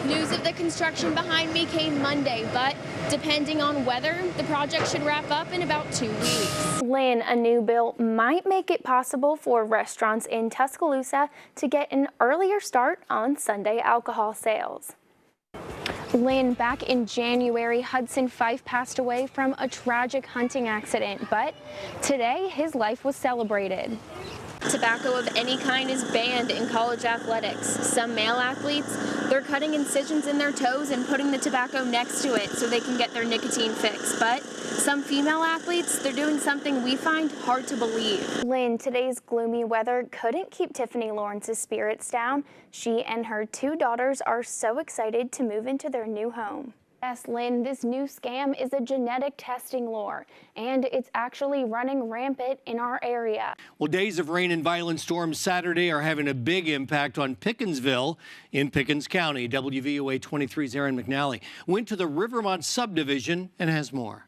News of the construction behind me came Monday, but depending on weather, the project should wrap up in about 2 weeks. Lynn, a new bill might make it possible for restaurants in Tuscaloosa to get an earlier start on Sunday alcohol sales. Lynn, back in January, Hudson Fife passed away from a tragic hunting accident, but today his life was celebrated. Tobacco of any kind is banned in college athletics. Some male athletes, they're cutting incisions in their toes and putting the tobacco next to it so they can get their nicotine fix. But some female athletes, they're doing something we find hard to believe. Lynn, today's gloomy weather couldn't keep Tiffany Lawrence's spirits down. She and her 2 daughters are so excited to move into their new home. Yes, Lynn, this new scam is a genetic testing lure, and it's actually running rampant in our area. Well, days of rain and violent storms Saturday are having a big impact on Pickensville in Pickens County. WVOA 23's Erin McNally went to the Rivermont subdivision and has more.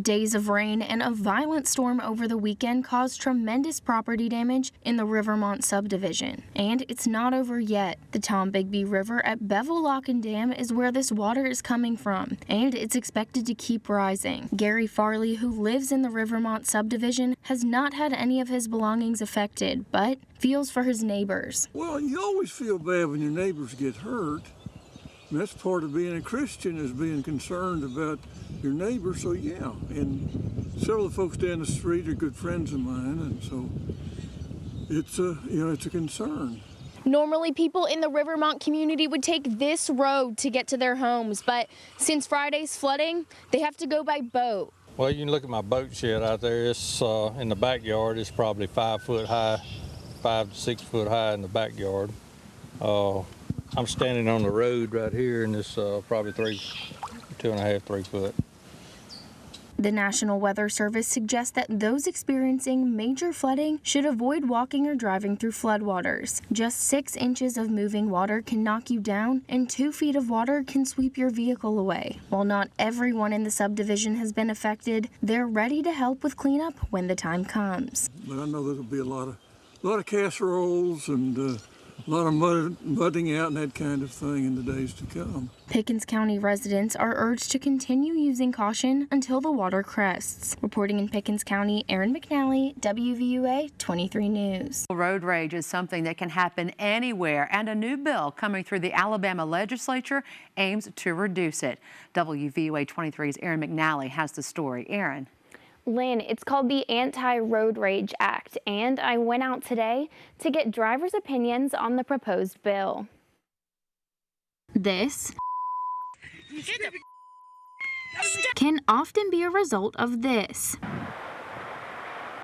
Days of rain and a violent storm over the weekend caused tremendous property damage in the Rivermont subdivision. And it's not over yet. The Tom Bigby River at Bevel Lock and Dam is where this water is coming from, and it's expected to keep rising. Gary Farley, who lives in the Rivermont subdivision, has not had any of his belongings affected, but feels for his neighbors. Well, you always feel bad when your neighbors get hurt. And that's part of being a Christian, is being concerned about your neighbor. So yeah, and several of the folks down the street are good friends of mine, and so it's a concern. Normally, people in the Rivermont community would take this road to get to their homes, but since Friday's flooding, they have to go by boat. Well, you can look at my boat shed out there. It's in the backyard. It's probably 5 foot high, 5 to 6 foot high in the backyard. I'm standing on the road right here, and it's probably 2.5, 3 foot. The National Weather Service suggests that those experiencing major flooding should avoid walking or driving through floodwaters. Just 6 inches of moving water can knock you down, and 2 feet of water can sweep your vehicle away. While not everyone in the subdivision has been affected, they're ready to help with cleanup when the time comes. But I know there'll be a lot of casseroles and a lot of mudding out and that kind of thing in the days to come. Pickens County residents are urged to continue using caution until the water crests. Reporting in Pickens County, Erin McNally, WVUA 23 News. Road rage is something that can happen anywhere, and a new bill coming through the Alabama legislature aims to reduce it. WVUA 23's Erin McNally has the story. Erin. Lynn, it's called the Anti-Road Rage Act, and I went out today to get drivers' opinions on the proposed bill. This can often be a result of this.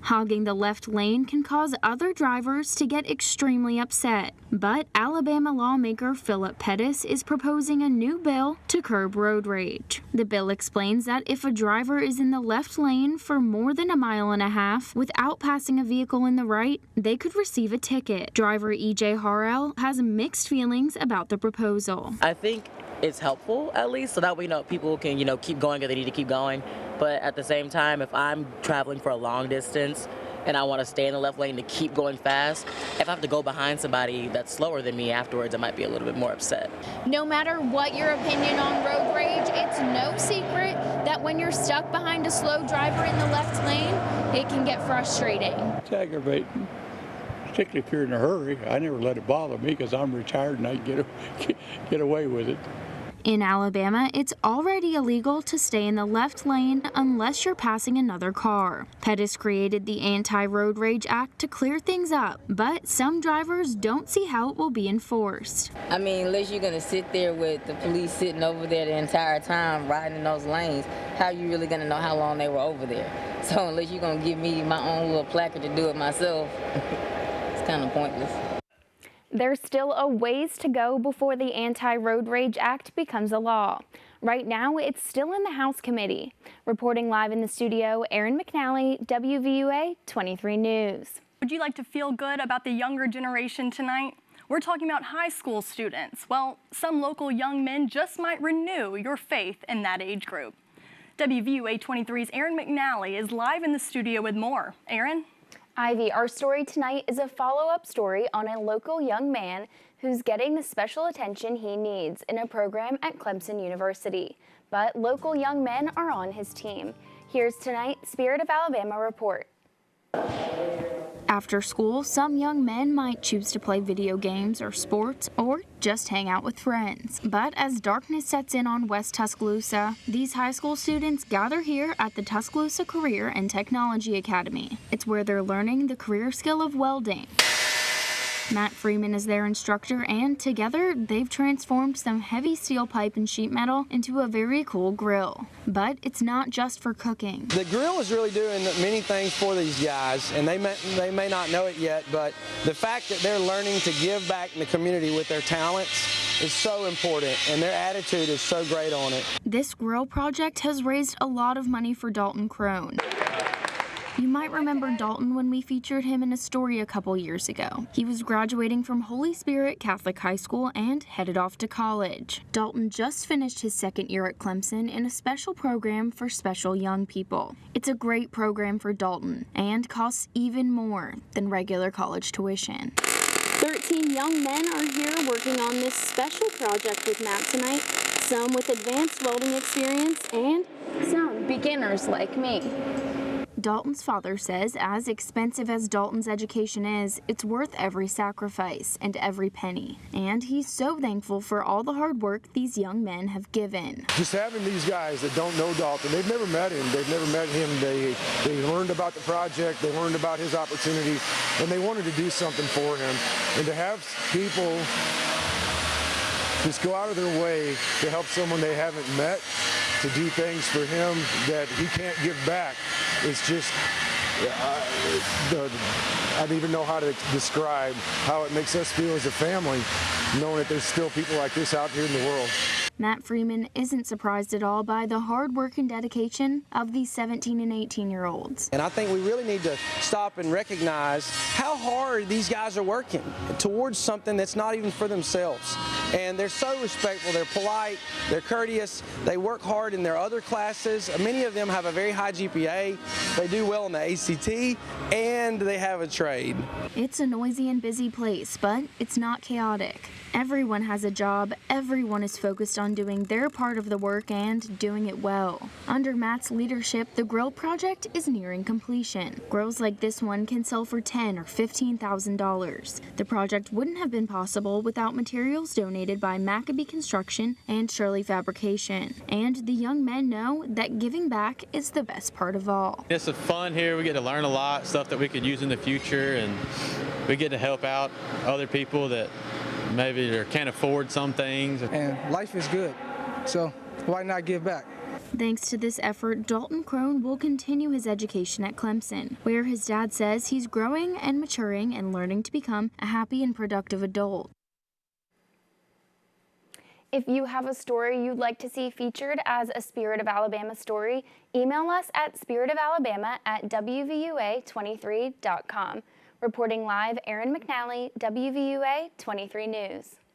Hogging the left lane can cause other drivers to get extremely upset. But Alabama lawmaker Philip Pettis is proposing a new bill to curb road rage. The bill explains that if a driver is in the left lane for more than 1.5 miles without passing a vehicle in the right, they could receive a ticket. Driver E.J. Harrell has mixed feelings about the proposal. I think it's helpful, at least, so that we know people can, keep going if they need to keep going. But at the same time, if I'm traveling for a long distance and I want to stay in the left lane to keep going fast, if I have to go behind somebody that's slower than me afterwards, I might be a little bit more upset. No matter what your opinion on road rage, it's no secret that when you're stuck behind a slow driver in the left lane, it can get frustrating. It's aggravating, particularly if you're in a hurry. I never let it bother me because I'm retired and I can get away with it. In Alabama, it's already illegal to stay in the left lane unless you're passing another car. Pettis created the Anti-Road Rage Act to clear things up, but some drivers don't see how it will be enforced. I mean, unless you're going to sit there with the police sitting over there the entire time riding in those lanes, how are you really going to know how long they were over there? So unless you're going to give me my own little placard to do it myself, it's kind of pointless. There's still a ways to go before the Anti-Road Rage Act becomes a law. Right now, it's still in the House committee. Reporting live in the studio, Erin McNally, WVUA 23 News. Would you like to feel good about the younger generation tonight? We're talking about high school students. Well, some local young men just might renew your faith in that age group. WVUA 23's Erin McNally is live in the studio with more. Erin? Ivy, our story tonight is a follow-up story on a local young man who who's getting the special attention he needs in a program at Clemson University. But local young men are on his team. Here's tonight's Spirit of Alabama report. After school, some young men might choose to play video games or sports or just hang out with friends. But as darkness sets in on West Tuscaloosa, these high school students gather here at the Tuscaloosa Career and Technology Academy. It's where they're learning the career skill of welding. Matt Freeman is their instructor, and together they've transformed some heavy steel pipe and sheet metal into a very cool grill. But it's not just for cooking. The grill is really doing many things for these guys, and they may not know it yet, but the fact that they're learning to give back in the community with their talents is so important, and their attitude is so great on it. This grill project has raised a lot of money for Dalton Crone. You might remember Dalton when we featured him in a story a couple years ago. He was graduating from Holy Spirit Catholic High School and headed off to college. Dalton just finished his second year at Clemson in a special program for special young people. It's a great program for Dalton and costs even more than regular college tuition. 13 young men are here working on this special project with Matt tonight, some with advanced welding experience and some beginners like me. Dalton's father says as expensive as Dalton's education is, it's worth every sacrifice and every penny. And he's so thankful for all the hard work these young men have given. Just having these guys that don't know Dalton, they've never met him, they learned about the project, they learned about his opportunity, and they wanted to do something for him. And to have people just go out of their way to help someone they haven't met, to do things for him that he can't give back. It's just, I don't even know how to describe how it makes us feel as a family, knowing that there's still people like this out here in the world. Matt Freeman isn't surprised at all by the hard work and dedication of these 17 and 18-year-olds. And I think we really need to stop and recognize how hard these guys are working towards something that's not even for themselves. And they're so respectful, they're polite, they're courteous, they work hard in their other classes. Many of them have a very high GPA, they do well in the ACT, and they have a trade. It's a noisy and busy place, but it's not chaotic. Everyone has a job, everyone is focused on doing their part of the work and doing it well. Under Matt's leadership, the grill project is nearing completion. Grills like this one can sell for $10,000 or $15,000. The project wouldn't have been possible without materials donated by Maccabee Construction and Shirley Fabrication. And the young men know that giving back is the best part of all. It's fun here. We get to learn a lot, stuff that we could use in the future, and we get to help out other people that maybe can't afford some things. And life is good, so why not give back? Thanks to this effort, Dalton Crone will continue his education at Clemson, where his dad says he's growing and maturing and learning to become a happy and productive adult. If you have a story you'd like to see featured as a Spirit of Alabama story, email us at spiritofalabama@wvua23.com. Reporting live, Erin McNally, WVUA 23 News.